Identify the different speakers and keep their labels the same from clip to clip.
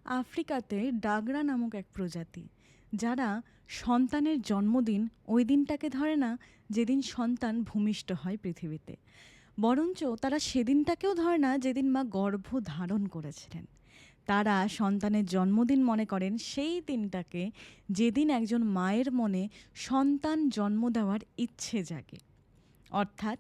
Speaker 1: আফ্রিকাতে ডাগরা নামক এক প্রজাতি, যারা সন্তানের জন্মদিন ওই দিনটাকে ধরে না যেদিন সন্তান ভূমিষ্ঠ হয় পৃথিবীতে, বরঞ্চ তারা সেদিনটাকেও ধরে না যেদিন মা গর্ভ ধারণ করেছিলেন। তারা সন্তানের জন্মদিন মনে করেন সেই দিনটাকে যেদিন একজন মায়ের মনে সন্তান জন্ম দেওয়ার ইচ্ছে জাগে। অর্থাৎ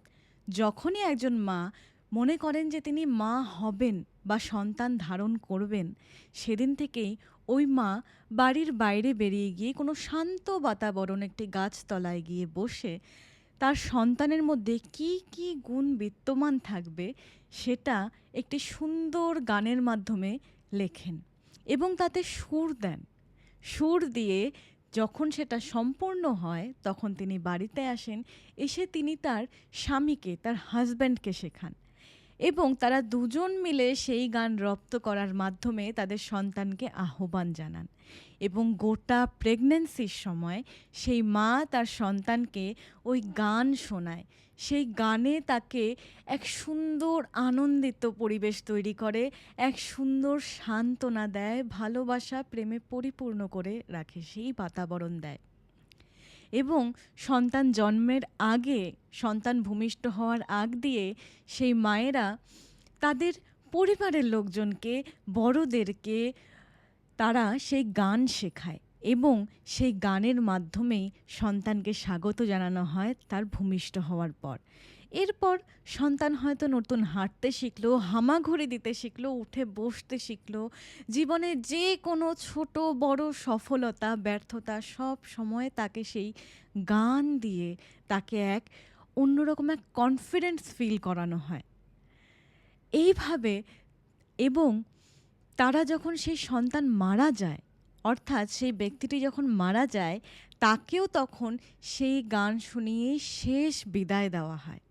Speaker 1: যখনই একজন মা মনে করেন যে তিনি মা হবেন বা সন্তান ধারণ করবেন, সেদিন থেকেই ওই মা বাড়ির বাইরে বেরিয়ে গিয়ে কোনো শান্ত বাতাবরণ একটি গাছতলায় গিয়ে বসে তার সন্তানের মধ্যে কি কি গুণ বিদ্যমান থাকবে সেটা একটি সুন্দর গানের মাধ্যমে লেখেন এবং তাতে সুর দেন। সুর দিয়ে যখন সেটা সম্পূর্ণ হয় তখন তিনি বাড়িতে আসেন, এসে তিনি তার স্বামীকে, তার হাজব্যান্ডকে শেখান এবং তারা দুজন মিলে সেই গান রপ্ত করার মাধ্যমে তাদের সন্তানকে আহ্বান জানান। এবং গোটা প্রেগন্যান্সির সময় সেই মা তার সন্তানকে ওই গান শোনায়, সেই গানে তাকে এক সুন্দর আনন্দিত পরিবেশ তৈরি করে, এক সুন্দর সান্ত্বনা দেয়, ভালোবাসা প্রেমে পরিপূর্ণ করে রাখে, সেই বাতাবরণ দেয়। এবং সন্তান জন্মের আগে, সন্তান ভূমিষ্ঠ হওয়ার আগ দিয়ে সেই মায়েরা তাদের পরিবারের লোকজনকে, বড়দেরকে তারা সেই গান শেখায় এবং সেই গানের মাধ্যমেই সন্তানকে স্বাগত জানানো হয় তার ভূমিষ্ঠ হওয়ার পর। এরপর সন্তান হয়তো নতুন হাঁটতে শিখলো, হামাগুড়ি দিতে শিখলো, উঠে বসতে শিখলো। জীবনে যে কোনো ছোট বড় সফলতা ব্যর্থতা সব সময় তাকে সেই গান দিয়ে তাকে এক অন্যরকম এক কনফিডেন্স ফিল করানো হয় এইভাবে। এবং তারা যখন সেই সন্তান মারা যায়, অর্থাৎ সেই ব্যক্তিটি যখন মারা যায়, তাকেও তখন সেই গান শুনিয়েই শেষ বিদায় দেওয়া হয়।